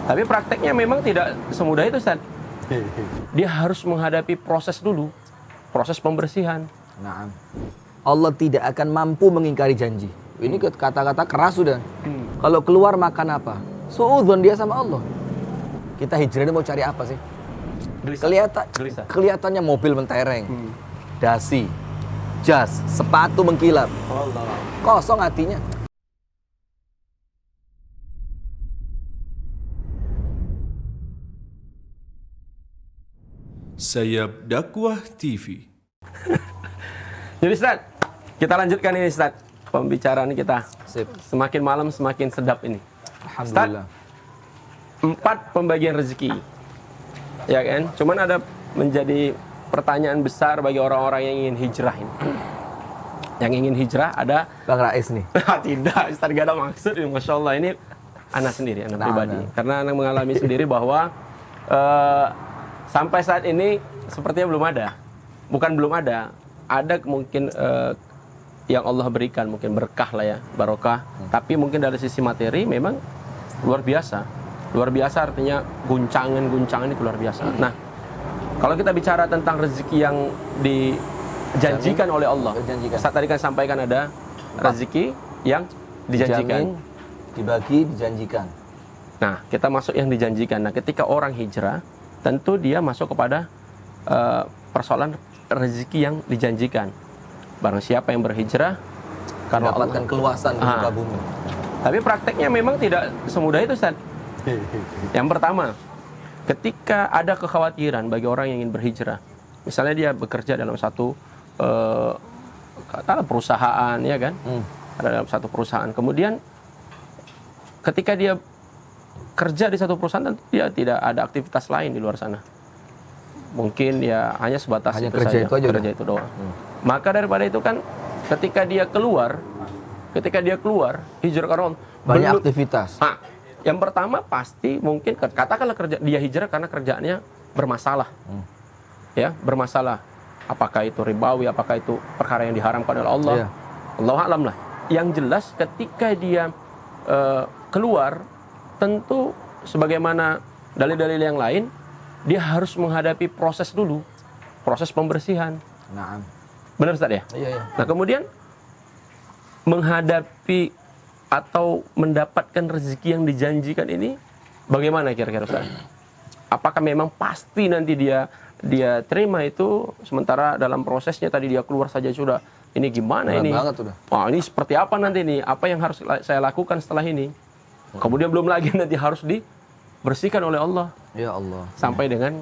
Tapi prakteknya memang tidak semudah itu, Ustaz. Dia harus menghadapi proses dulu, proses pembersihan. Nah, Allah tidak akan mampu mengingkari janji. Ini kata-kata keras sudah. Kalau keluar makan apa? Suudzon dia sama Allah. Kita hijrah ini mau cari apa sih? Gelisah. Kelihatannya mobil mentereng, dasi, jas, sepatu mengkilap. Allah. Kosong hatinya. Sayap Dakwah TV. Jadi Ustaz, kita lanjutkan ini Ustaz. Pembicaraan kita. Sip. Semakin malam semakin sedap ini. Alhamdulillah. 4 pembagian rezeki. Ya kan? Cuman ada menjadi pertanyaan besar bagi orang-orang yang ingin hijrah ini. Yang ingin hijrah ada Bang Rais nih. tidak, Ustaz gak ada maksud. Masya Allah ini anak sendiri, anak pribadi. Nah. Karena anak mengalami sendiri bahwa sampai saat ini sepertinya belum ada. Bukan belum ada. Ada mungkin yang Allah berikan, mungkin berkah lah ya, barokah. Tapi mungkin dari sisi materi memang luar biasa. Luar biasa artinya guncangan itu luar biasa. Nah, kalau kita bicara tentang rezeki yang dijanjikan oleh Allah. Saat tadi kan sampaikan ada rezeki yang dijanjikan. Dijamin, dibagi, dijanjikan. Nah, kita masuk yang dijanjikan. Nah, ketika orang hijrah, tentu dia masuk kepada persoalan rezeki yang dijanjikan. Barang siapa yang berhijrah karena mendapatkan keluasan di muka bumi. Tapi prakteknya memang tidak semudah itu, Ustaz. Yang pertama, ketika ada kekhawatiran bagi orang yang ingin berhijrah, misalnya dia bekerja dalam satu perusahaan, ya kan? Ada dalam satu perusahaan. Kemudian ketika dia kerja di satu perusahaan, tentu dia tidak ada aktivitas lain di luar sana. Mungkin ya hanya sebatas hanya itu kerja saja, itu aja kerja itu doang. Maka daripada itu kan, ketika dia keluar hijrah karena banyak aktivitas. Nah, yang pertama pasti mungkin katakanlah dia hijrah karena kerjaannya bermasalah. Ya, bermasalah. Apakah itu ribawi, apakah itu perkara yang diharamkan oleh Allah? Iya. Allahu a'lam lah. Yang jelas ketika dia keluar, tentu sebagaimana dalil-dalil yang lain, dia harus menghadapi proses dulu, proses pembersihan. Nah. Benar Ustaz ya? Iya. Nah, kemudian menghadapi atau mendapatkan rezeki yang dijanjikan ini bagaimana kira-kira Ustaz? Apakah memang pasti nanti dia terima itu, sementara dalam prosesnya tadi dia keluar saja sudah ini gimana berat ini? Banget udah. Wah, ini seperti apa nanti ini? Apa yang harus saya lakukan setelah ini? Kemudian belum lagi nanti harus dibersihkan oleh Allah. Ya Allah. Sampai dengan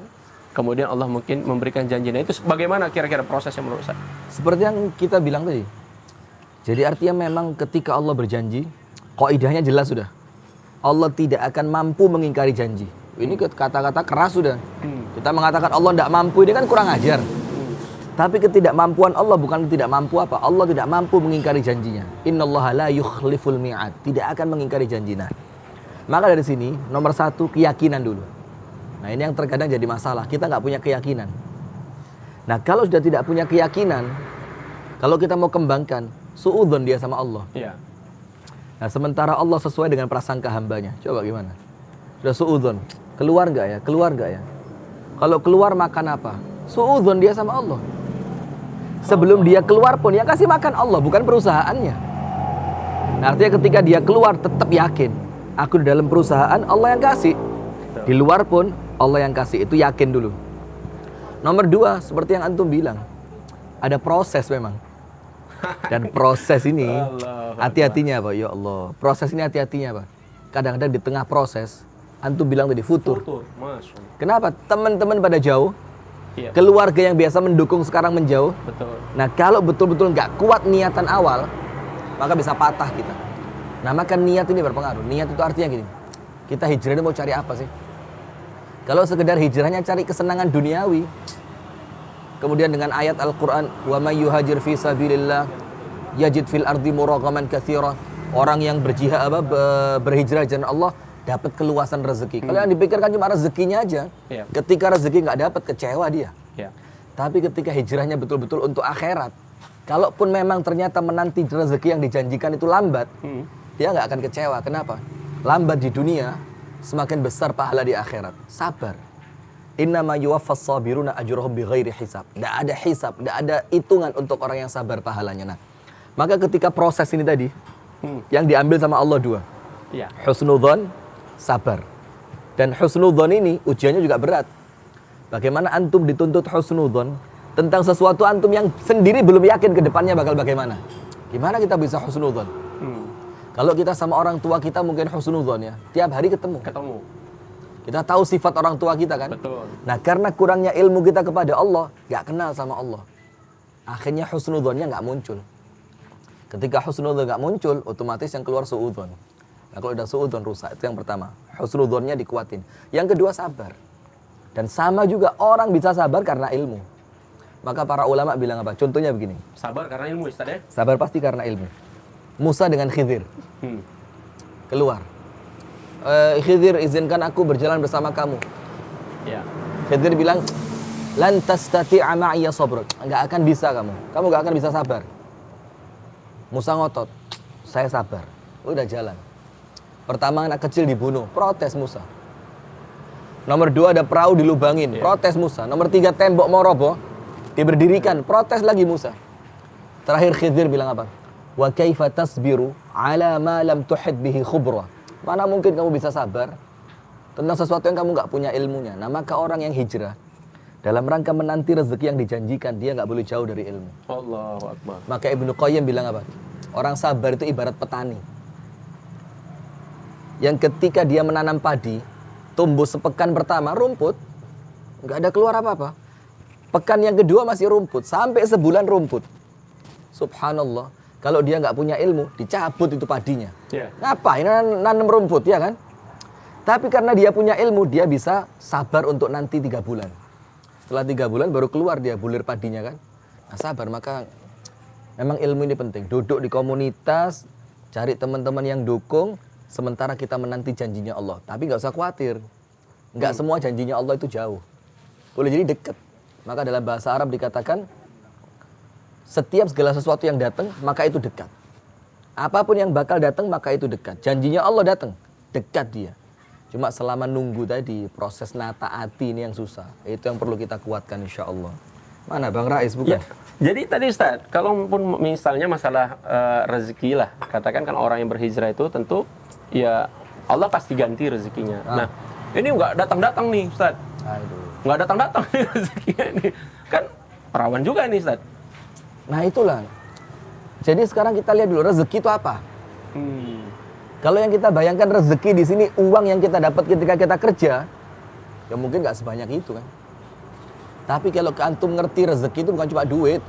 kemudian Allah mungkin memberikan janjinya. Itu bagaimana kira-kira prosesnya menurut saya? Seperti yang kita bilang tadi. Jadi artinya memang ketika Allah berjanji, kaidahnya jelas sudah. Allah tidak akan mampu mengingkari janji. Ini kata-kata keras sudah. Kita mengatakan Allah tidak mampu, ini kan kurang ajar. Tapi ketidakmampuan Allah bukan tidak mampu apa? Allah tidak mampu mengingkari janjinya. Innallaha la yukhliful mi'ad. Tidak akan mengingkari janjinya. Maka dari sini nomor 1 keyakinan dulu. Nah, ini yang terkadang jadi masalah. Kita nggak punya keyakinan. Nah, kalau sudah tidak punya keyakinan, kalau kita mau kembangkan, suudzon dia sama Allah. Iya. Nah, sementara Allah sesuai dengan prasangka hambanya. Coba gimana? Sudah suudzon. Keluar nggak ya? Keluar nggak ya? Kalau keluar makan apa? Suudzon dia sama Allah. Sebelum dia keluar pun yang kasih makan Allah, bukan perusahaannya. Nah, artinya ketika dia keluar tetap yakin, aku di dalam perusahaan Allah yang kasih. Di luar pun Allah yang kasih, itu yakin dulu. Nomor 2, seperti yang antum bilang, ada proses memang. Dan proses ini hati-hatinya apa? Ya Allah, proses ini hati-hatinya apa? Kadang-kadang di tengah proses, antum bilang tadi futur. Kenapa? Teman-teman pada jauh, keluarga yang biasa mendukung sekarang menjauh. Betul. Nah, kalau betul-betul nggak kuat niatan awal, maka bisa patah kita. Nah, maka niat ini berpengaruh. Niat itu artinya gini, kita hijrah ini mau cari apa sih? Kalau sekedar hijrahnya cari kesenangan duniawi, kemudian dengan ayat Al-Quran, wa may yuhajir fi sabilillah yajid fil ardi muragaman katsira. Orang yang berhijrah jalan Allah dapat keluasan rezeki. Kalau yang dipikirkan cuma rezekinya aja, ketika rezeki nggak dapat kecewa dia. Tapi ketika hijrahnya betul-betul untuk akhirat, kalaupun memang ternyata menanti rezeki yang dijanjikan itu lambat, dia nggak akan kecewa. Kenapa? Lambat di dunia, semakin besar pahala di akhirat. Sabar. Innama yuwaffas sabiruna ajruhum bighairi hisab. Enggak ada hisab, enggak ada hitungan untuk orang yang sabar pahalanya. Nah, maka ketika proses ini tadi yang diambil sama Allah dua. Iya. Husnudzon, sabar. Dan husnudzon ini ujiannya juga berat. Bagaimana antum dituntut husnudzon tentang sesuatu antum yang sendiri belum yakin ke depannya bakal bagaimana? Gimana kita bisa husnudzon? Kalau kita sama orang tua kita mungkin husnudzon ya, tiap hari ketemu. Kita tahu sifat orang tua kita kan? Betul. Nah, karena kurangnya ilmu kita kepada Allah, gak kenal sama Allah. Akhirnya husnudzonnya gak muncul. Ketika husnudzon gak muncul, otomatis yang keluar suudzon. Nah, kalau udah suudzon rusak, itu yang pertama. Husnudzonnya dikuatin. Yang kedua sabar. Dan sama juga orang bisa sabar karena ilmu. Maka para ulama bilang apa? Contohnya begini. Sabar karena ilmu, Ustaz ya? Sabar pasti karena ilmu. Musa dengan Khidir. Keluar. Khidir, izinkan aku berjalan bersama kamu. Ya. Khidir bilang, lan tastati'a ma'iya sabra. Enggak akan bisa kamu. Kamu enggak akan bisa sabar. Musa ngotot. Saya sabar. Udah jalan. Pertama anak kecil dibunuh, protes Musa. Nomor 2 ada perahu dilubangin, protes Musa. Nomor 3 tembok mau roboh, diberdirikan, protes lagi Musa. Terakhir Khidir bilang apa? Wa kaifa tasbiru ala ma lam tuhid bihi khubra. Mana mungkin kamu bisa sabar tentang sesuatu yang kamu nggak punya ilmunya. Nah, maka orang yang hijrah dalam rangka menanti rezeki yang dijanjikan, dia nggak boleh jauh dari ilmu. Allahu Akbar. Maka Ibnu Qayyim bilang apa? Orang sabar itu ibarat petani yang ketika dia menanam padi, tumbuh sepekan pertama rumput, nggak ada keluar apa-apa. Pekan yang kedua masih rumput, sampai sebulan rumput. Subhanallah, kalau dia nggak punya ilmu, dicabut itu padinya. Ngapain nanam rumput, ya kan? Tapi karena dia punya ilmu, dia bisa sabar untuk nanti 3 bulan. Setelah 3 bulan baru keluar dia bulir padinya kan. Nah, sabar, maka memang ilmu ini penting. Duduk di komunitas, cari teman-teman yang dukung, sementara kita menanti janjinya Allah. Tapi nggak usah khawatir. Nggak semua janjinya Allah itu jauh. Boleh jadi dekat. Maka dalam bahasa Arab dikatakan, setiap segala sesuatu yang datang, maka itu dekat. Apapun yang bakal datang, maka itu dekat. Janjinya Allah datang, dekat dia. Cuma selama nunggu tadi, proses nata hati ini yang susah. Itu yang perlu kita kuatkan insya Allah. Mana Bang Rais bukan? Ya. Jadi tadi Ustaz, kalaupun misalnya masalah rezeki lah, katakan kan orang yang berhijrah itu tentu ya Allah pasti ganti rezekinya. Nah, ini nggak datang-datang nih Ustaz. Nggak datang-datang nih rezekinya ini. Kan perawan juga nih Ustaz. Nah itulah. Jadi sekarang kita lihat dulu rezeki itu apa? Kalau yang kita bayangkan rezeki di sini uang yang kita dapat ketika kita kerja, ya mungkin nggak sebanyak itu kan. Tapi kalau antum ngerti rezeki itu bukan cuma duit.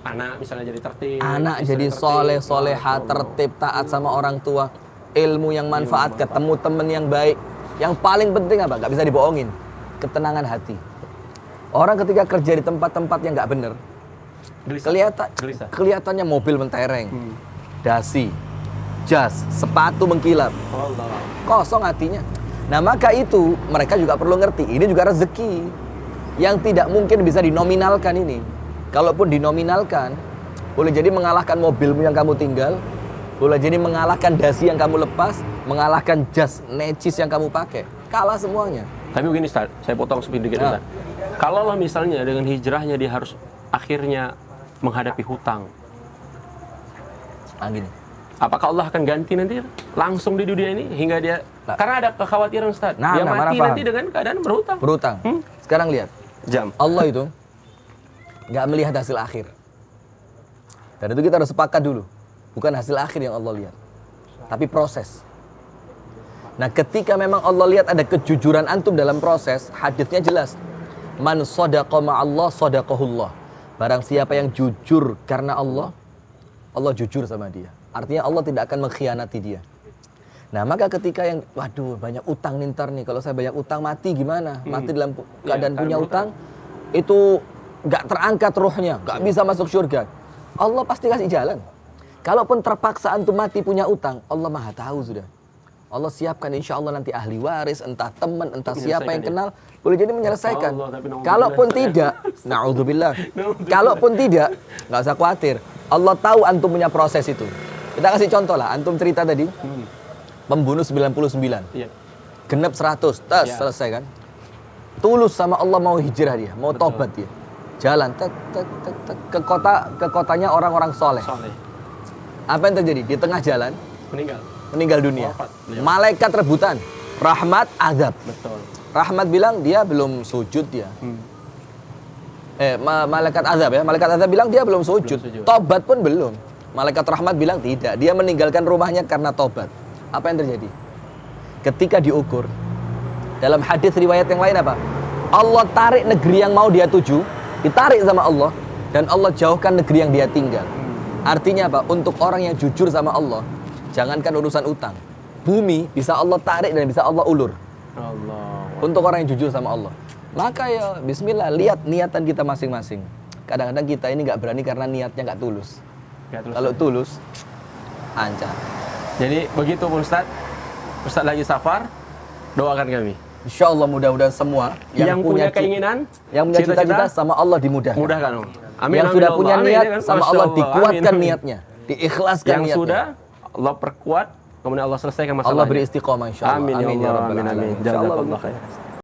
Anak misalnya jadi tertib. Anak jadi soleh, soleha, tertib, taat sama orang tua. Ilmu yang manfaat, ketemu teman yang baik. Yang paling penting apa? Nggak bisa dibohongin. Ketenangan hati. Orang ketika kerja di tempat-tempat yang nggak bener, kelihatannya mobil mentereng, dasi, jas, sepatu mengkilap, kosong hatinya. Nah maka itu mereka juga perlu ngerti, ini juga rezeki yang tidak mungkin bisa dinominalkan ini. Kalaupun dinominalkan, boleh jadi mengalahkan mobilmu yang kamu tinggal, boleh jadi mengalahkan dasi yang kamu lepas, mengalahkan jas necis yang kamu pakai, kalah semuanya. Tapi begini Ustaz, saya potong sedikit Ustaz. Kalau lah misalnya dengan hijrahnya dia harus akhirnya menghadapi hutang. Gini. Apakah Allah akan ganti nanti langsung di dunia ini hingga dia karena ada kekhawatiran Ustaz. Dia mati nanti dengan keadaan berhutang. Berhutang. Sekarang lihat. Jam. Allah itu nggak melihat hasil akhir. Dan itu kita harus sepakat dulu. Bukan hasil akhir yang Allah lihat. Tapi proses. Nah, ketika memang Allah lihat ada kejujuran antum dalam proses, hadisnya jelas. Man shadaqa ma'allah shadaqahullah. Barang siapa yang jujur karena Allah, Allah jujur sama dia. Artinya Allah tidak akan mengkhianati dia. Nah, maka ketika yang, waduh banyak utang nih ntar nih, kalau saya banyak utang mati gimana? Mati dalam keadaan punya utang, itu gak terangkat ruhnya, gak bisa masuk surga. Allah pasti kasih jalan. Kalaupun terpaksa antum mati punya utang, Allah maha tahu sudah. Allah siapkan insya Allah nanti ahli waris, entah teman, entah siapa yang kenal, boleh jadi menyelesaikan. Kalaupun tidak, na'udzubillah. Kalaupun tidak, nggak usah khawatir. Allah tahu antum punya proses itu. Kita kasih contoh lah, antum cerita tadi, pembunuh 99. genep 100, tes Ya. selesai kan. Tulus sama Allah mau hijrah dia, mau tobat dia. Jalan tek, ke kotanya orang-orang soleh. Soleh. Apa yang terjadi? Di tengah jalan Meninggal. dunia. Wafat beliau. Malaikat rebutan, rahmat, azab. Betul. Rahmat bilang dia belum sujud dia. Malaikat azab ya. Malaikat azab bilang dia belum sujud. Belum sujud. Tobat pun belum. Malaikat rahmat bilang tidak. Dia meninggalkan rumahnya karena tobat. Apa yang terjadi? Ketika diukur dalam hadis riwayat yang lain apa? Allah tarik negeri yang mau dia tuju, ditarik sama Allah, dan Allah jauhkan negeri yang dia tinggal. Artinya apa? Untuk orang yang jujur sama Allah, jangankan urusan utang, bumi bisa Allah tarik dan bisa Allah ulur. Allah. Untuk orang yang jujur sama Allah. Maka ya bismillah, lihat niatan kita masing-masing. Kadang-kadang kita ini nggak berani karena niatnya nggak tulus. Kalau tulus, ancar. Jadi begitu Ustadz. Ustadz lagi safar, doakan kami. Insya Allah mudah-mudahan semua Yang punya keinginan, yang punya cita-cita sama Allah dimudahkan. mudahkan. Amin. Yang amin, sudah Allah. punya Amin, niat ya kan? sama Masya Allah Allah. dikuatkan Amin. niatnya, diikhlaskan Yang niatnya. sudah Allah perkuat, kemudian Allah selesaikan masalahnya. Allah beri istiqomah insya Allah. Amin ya ya Allah. Rabbal Amin amin. alamin. Insya Allah Jazakallah khair.